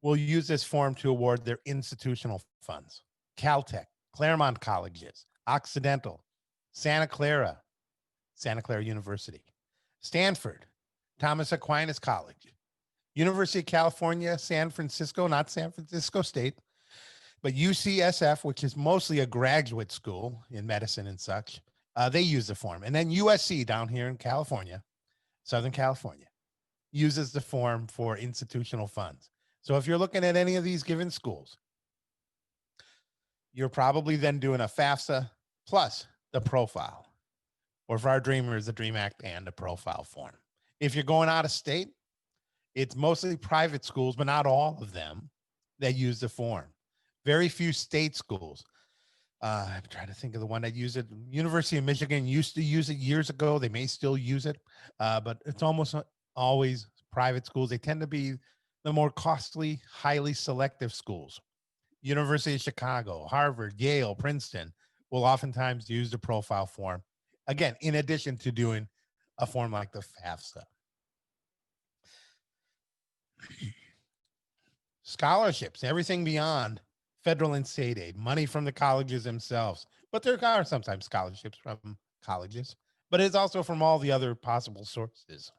will use this form to award their institutional funds. Caltech, Claremont Colleges, Occidental, Santa Clara University, Stanford, Thomas Aquinas College, University of California, San Francisco, not San Francisco State, but UCSF, which is mostly a graduate school in medicine and such. They use the form. And then USC down here in California, Southern California, uses the form for institutional funds. So if you're looking at any of these given schools, you're probably then doing a FAFSA plus the profile, or for our dreamers, the DREAM Act and the profile form. If you're going out of state, it's mostly private schools, but not all of them, that use the form. Very few state schools. I'm trying to think of the one that used it. University of Michigan used to use it years ago. They may still use it, but it's almost always private schools. They tend to be the more costly, highly selective schools. University of Chicago, Harvard, Yale, Princeton will oftentimes use the profile form. Again, in addition to doing a form like the FAFSA. Scholarships, everything beyond federal and state aid, money from the colleges themselves. But there are sometimes scholarships from colleges, but it's also from all the other possible sources.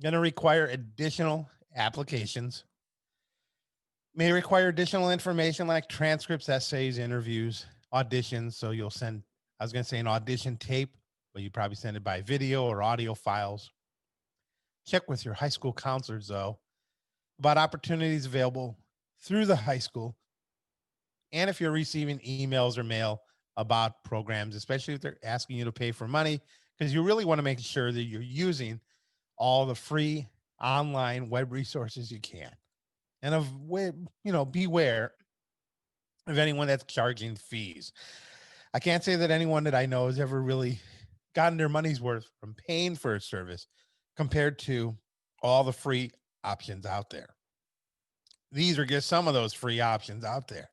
Going to require additional applications, may require additional information like transcripts, essays, interviews, auditions. So you'll send, I was going to say an audition tape, but you probably send it by video or audio files. Check with your high school counselors, though, about opportunities available through the high school. And if you're receiving emails or mail about programs, especially if they're asking you to pay for money, because you really want to make sure that you're using all the free online web resources you can. And beware of anyone that's charging fees. I can't say that anyone that I know has ever really gotten their money's worth from paying for a service compared to all the free options out there. These are just some of those free options out there.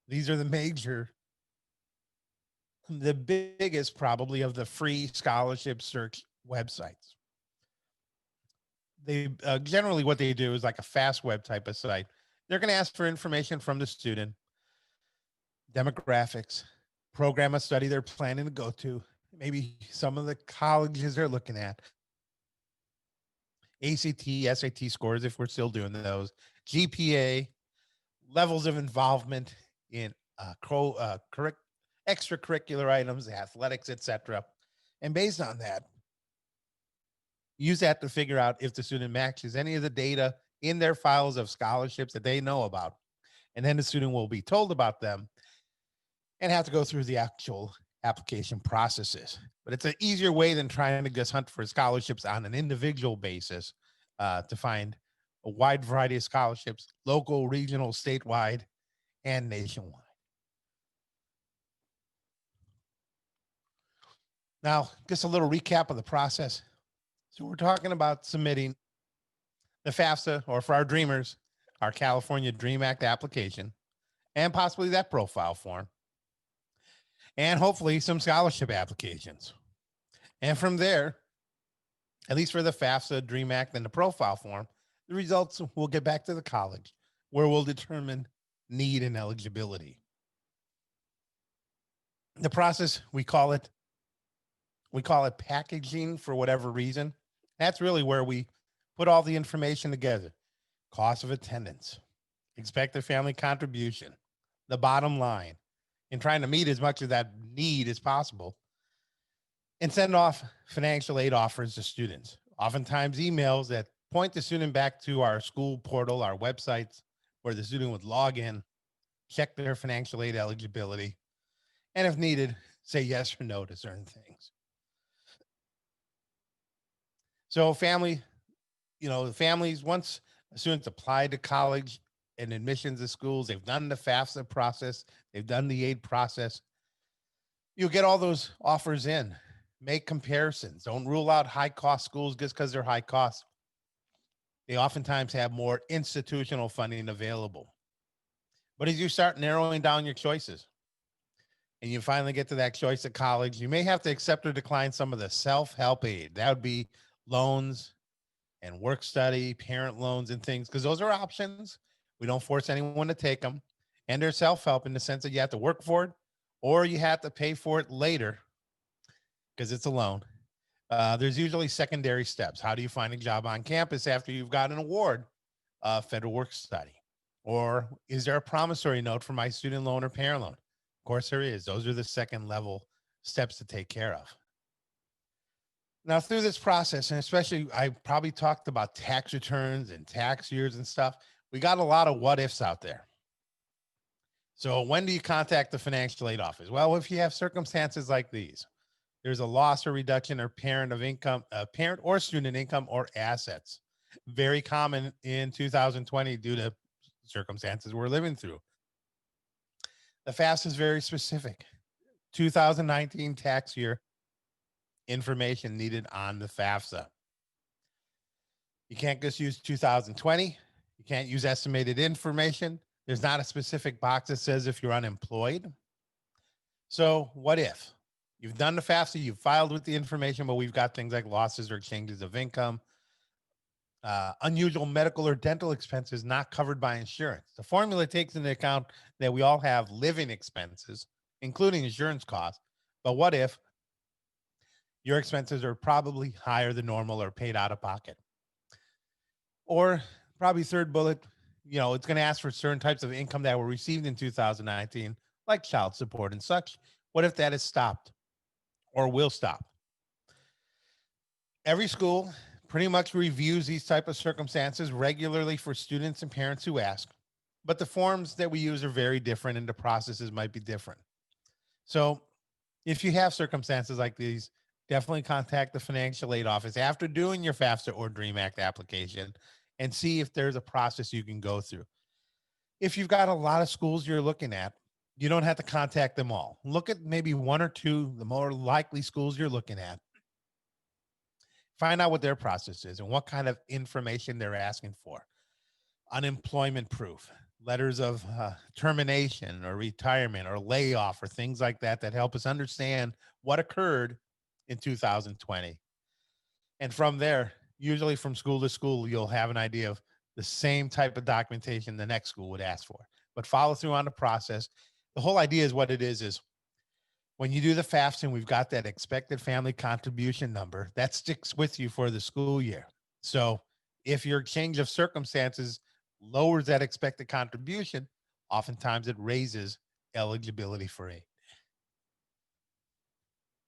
These are the major the biggest probably of the free scholarship search websites. They generally what they do is like a fast web type of site. They're going to ask for information from the student, demographics, program of study they're planning to go to, maybe some of the colleges they're looking at, ACT, SAT scores if we're still doing those, GPA, levels of involvement in extracurricular items, athletics, etc. And based on that, use that to figure out if the student matches any of the data in their files of scholarships that they know about. And then the student will be told about them and have to go through the actual application processes. But it's an easier way than trying to just hunt for scholarships on an individual basis to find a wide variety of scholarships, local, regional, statewide, and nationwide. Now, just a little recap of the process. So we're talking about submitting the FAFSA, or for our dreamers, our California Dream Act application, and possibly that profile form, and hopefully some scholarship applications. And from there, at least for the FAFSA, Dream Act, and the profile form, the results will get back to the college where we'll determine need and eligibility. The process, we call it packaging for whatever reason. That's really where we put all the information together. Cost of attendance, expected family contribution, the bottom line, and trying to meet as much of that need as possible, and send off financial aid offers to students. Oftentimes emails that point the student back to our school portal, our websites, where the student would log in, check their financial aid eligibility, and if needed, say yes or no to certain things. So families, once students apply to college and admissions to schools, they've done the FAFSA process, they've done the aid process, you'll get all those offers in. Make comparisons. Don't rule out high cost schools just because they're high cost. They oftentimes have more institutional funding available. But as you start narrowing down your choices and you finally get to that choice of college, you may have to accept or decline some of the self-help aid. That would be loans and work study, parent loans and things, because those are options. We don't force anyone to take them. And they're self-help in the sense that you have to work for it or you have to pay for it later because it's a loan. There's usually secondary steps. How do you find a job on campus after you've got an award, federal work study? Or is there a promissory note for my student loan or parent loan? Of course there is. Those are the second level steps to take care of. Now, through this process, and especially I probably talked about tax returns and tax years and stuff, we got a lot of what ifs out there. So when do you contact the financial aid office? Well, if you have circumstances like these, there's a loss or reduction or parent of income, parent or student income or assets. Very common in 2020 due to circumstances we're living through. The FAFSA is very specific. 2019 tax year information needed on the FAFSA. You can't just use 2020. You can't use estimated information. There's not a specific box that says if you're unemployed. So what if? You've done the FAFSA, you've filed with the information, but we've got things like losses or changes of income, unusual medical or dental expenses not covered by insurance. The formula takes into account that we all have living expenses, including insurance costs. But what if your expenses are probably higher than normal or paid out of pocket? Or probably third bullet, it's going to ask for certain types of income that were received in 2019, like child support and such. What if that is stopped or will stop? Every school pretty much reviews these type of circumstances regularly for students and parents who ask, but the forms that we use are very different and the processes might be different. So if you have circumstances like these, definitely contact the financial aid office after doing your FAFSA or Dream Act application and see if there's a process you can go through. If you've got a lot of schools you're looking at, you don't have to contact them all. Look at maybe one or two, the more likely schools you're looking at. Find out what their process is and what kind of information they're asking for. Unemployment proof. letters of termination or retirement or layoff or things like that that help us understand what occurred in 2020. And from there, usually from school to school, you'll have an idea of the same type of documentation the next school would ask for. But follow through on the process. The whole idea is what it is when you do the FAFSA and we've got that expected family contribution number, that sticks with you for the school year. So if your change of circumstances lowers that expected contribution, oftentimes it raises eligibility for aid.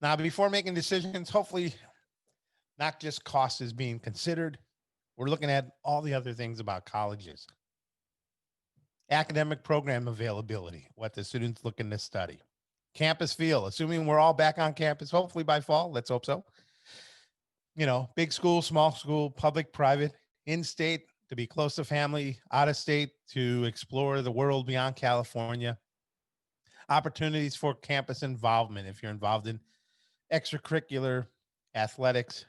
Now, before making decisions, hopefully not just cost is being considered. We're looking at all the other things about colleges. Academic program availability, what the students looking to study. Campus feel, assuming we're all back on campus, hopefully by fall, let's hope so. You know, big school, small school, public, private, in-state, to be close to family, out of state, to explore the world beyond California. Opportunities for campus involvement if you're involved in extracurricular, athletics,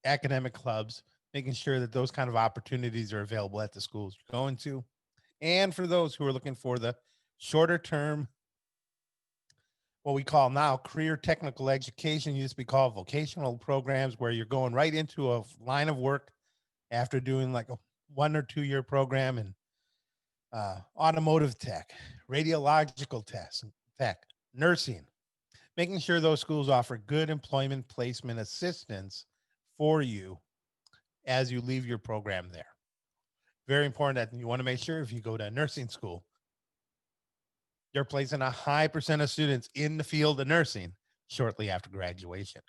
academic clubs, making sure that those kind of opportunities are available at the schools you're going to. And for those who are looking for the shorter term, what we call now career technical education, used to be called vocational programs, where you're going right into a line of work after doing like a 1 or 2 year program in automotive tech, radiological tech, nursing, making sure those schools offer good employment placement assistance for you as you leave your program there. Very important that you want to make sure if you go to nursing school, you're placing a high percent of students in the field of nursing shortly after graduation.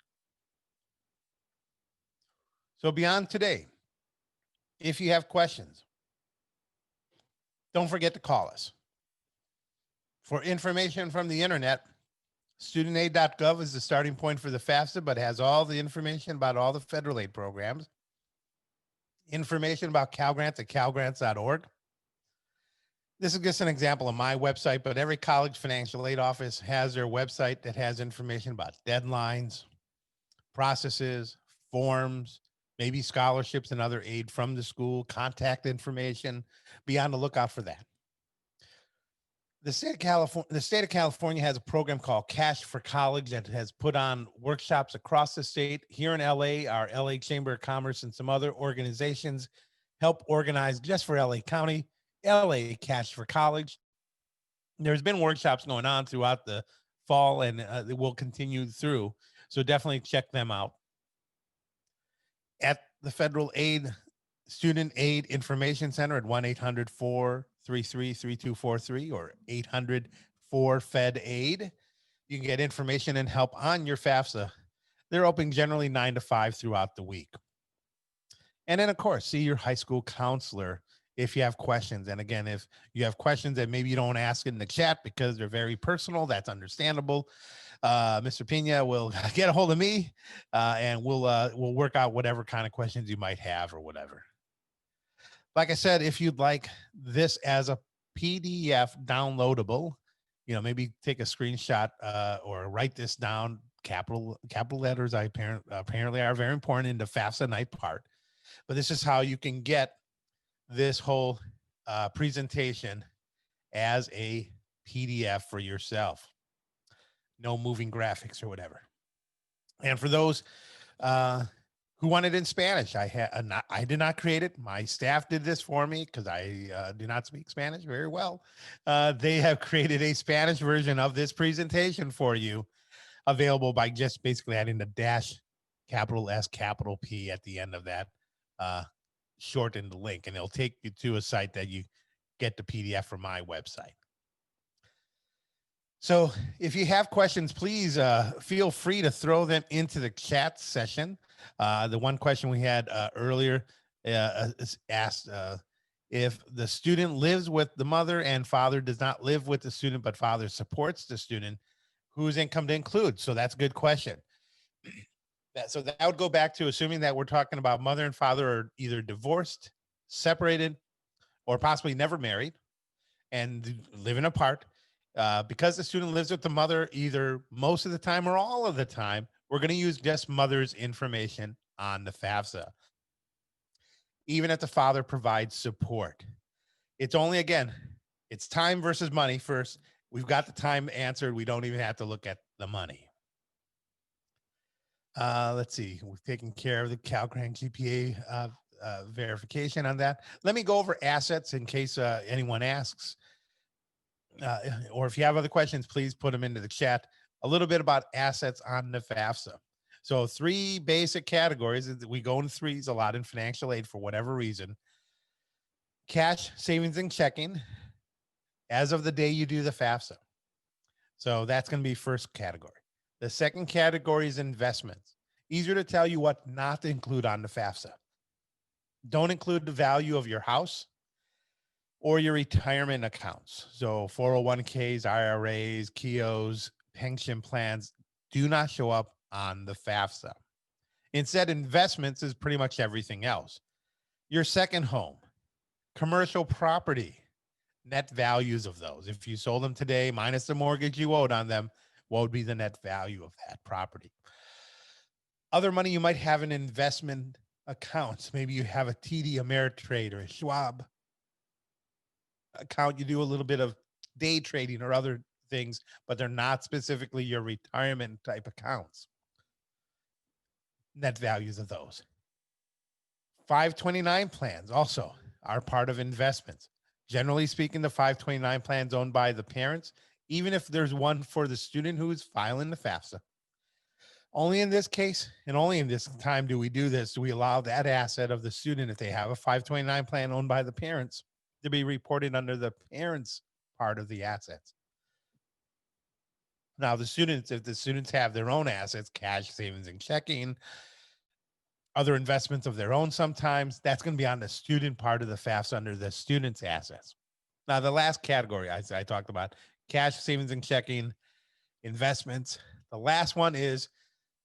So beyond today, if you have questions, don't forget to call us. For information from the internet, studentaid.gov is the starting point for the FAFSA, but has all the information about all the federal aid programs. Information about Cal Grants at calgrants.org. This is just an example of my website, but every college financial aid office has their website that has information about deadlines, processes, forms, maybe scholarships and other aid from the school, contact information. Be on the lookout for that. The state of California has a program called Cash for College that has put on workshops across the state. Here in LA, our LA Chamber of Commerce and some other organizations help organize just for LA County, LA Cash for College. There's been workshops going on throughout the fall, and it will continue through. So definitely check them out. At the Federal Aid Student Aid Information Center at 1-800-433-3243 or 800-4FED-AID. You can get information and help on your FAFSA. They're open generally 9 to 5 throughout the week. And then, of course, see your high school counselor if you have questions. And again, if you have questions that maybe you don't ask in the chat because they're very personal, that's understandable. Mr. Pina will get a hold of me and we'll work out whatever kind of questions you might have or whatever. Like I said, if you'd like this as a PDF downloadable, you know, maybe take a screenshot or write this down. Capital letters apparently are very important in the FAFSA night part. But this is how you can get this whole presentation as a PDF for yourself. No moving graphics or whatever. And for those who wanted in Spanish, I did not create it. My staff did this for me because I do not speak Spanish very well. They have created a Spanish version of this presentation for you, available by just basically adding the dash capital S capital P at the end of that shortened link, and it'll take you to a site that you get the PDF from my website. So if you have questions, please feel free to throw them into the chat session. The one question we had earlier asked if the student lives with the mother and father does not live with the student, but father supports the student, whose income to include? So that's a good question. So that would go back to assuming that we're talking about mother and father are either divorced, separated, or possibly never married and living apart. Because the student lives with the mother either most of the time or all of the time, we're going to use just mother's information on the FAFSA. Even if the father provides support, it's only, again, It's time versus money first. We've got the time answered. We don't even have to look at the money. Let's see. We've taken care of the CalGrant GPA verification on that. Let me go over assets in case anyone asks. Or if you have other questions, please put them into the chat. A little bit about assets on the FAFSA. So 3 basic categories. We go in threes a lot in financial aid for whatever reason. Cash, savings, and checking as of the day you do the FAFSA. So that's going to be first category. The second category is investments. Easier to tell you what not to include on the FAFSA. Don't include the value of your house or your retirement accounts. So 401ks, IRAs, KIOs, pension plans do not show up on the FAFSA. Instead, investments is pretty much everything else. Your second home, commercial property, net values of those. If you sold them today, minus the mortgage you owed on them, what would be the net value of that property? Other money you might have in investment accounts. Maybe you have a TD Ameritrade or a Schwab account. You do a little bit of day trading or other things, but they're not specifically your retirement type accounts. Net values of those. 529 plans also are part of investments. Generally speaking, the 529 plans owned by the parents, even if there's one for the student who's filing the FAFSA. Only in this case and only in this time do we do this. Do we allow that asset of the student, if they have a 529 plan owned by the parents, to be reported under the parents' part of the assets. Now, the students, if the students have their own assets, cash, savings, and checking, other investments of their own sometimes, that's going to be on the student part of the FAFSA under the student's assets. Now, the last category I talked about, cash, savings, and checking, investments. The last one is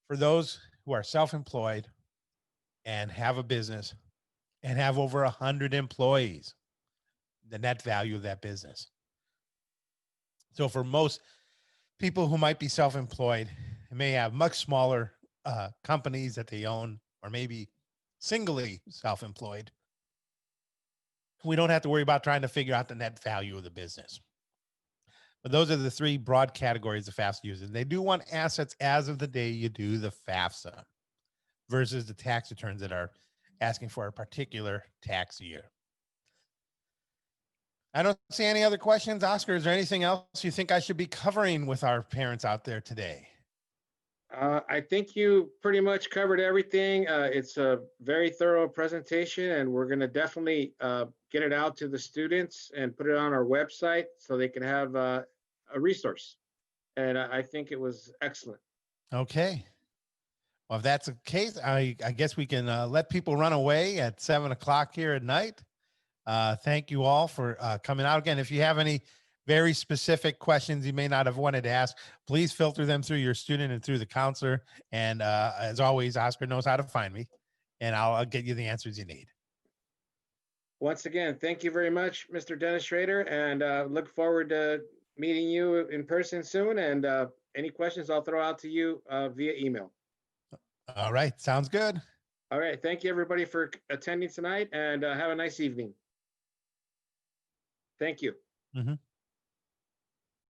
for those who are self-employed and have a business and have over 100 employees, the net value of that business. So for most people who might be self-employed and may have much smaller companies that they own, or maybe singly self-employed, we don't have to worry about trying to figure out the net value of the business. But those are the 3 broad categories of FAFSA users. They do want assets as of the day you do the FAFSA versus the tax returns that are asking for a particular tax year. I don't see any other questions. Oscar, is there anything else you think I should be covering with our parents out there today? I think you pretty much covered everything. It's a very thorough presentation, and we're going to definitely get it out to the students and put it on our website so they can have a resource. And I think it was excellent. Okay. Well, if that's the case, I guess we can let people run away at 7 o'clock here at night. Thank you all for coming out. Again, if you have any very specific questions you may not have wanted to ask, please filter them through your student and through the counselor. And as always, Oscar knows how to find me, and I'll get you the answers you need. Once again, thank you very much, Mr. Dennis Schrader, and look forward to meeting you in person soon. And any questions I'll throw out to you via email. All right. Sounds good. All right. Thank you, everybody, for attending tonight, and have a nice evening. Thank you. Mm-hmm.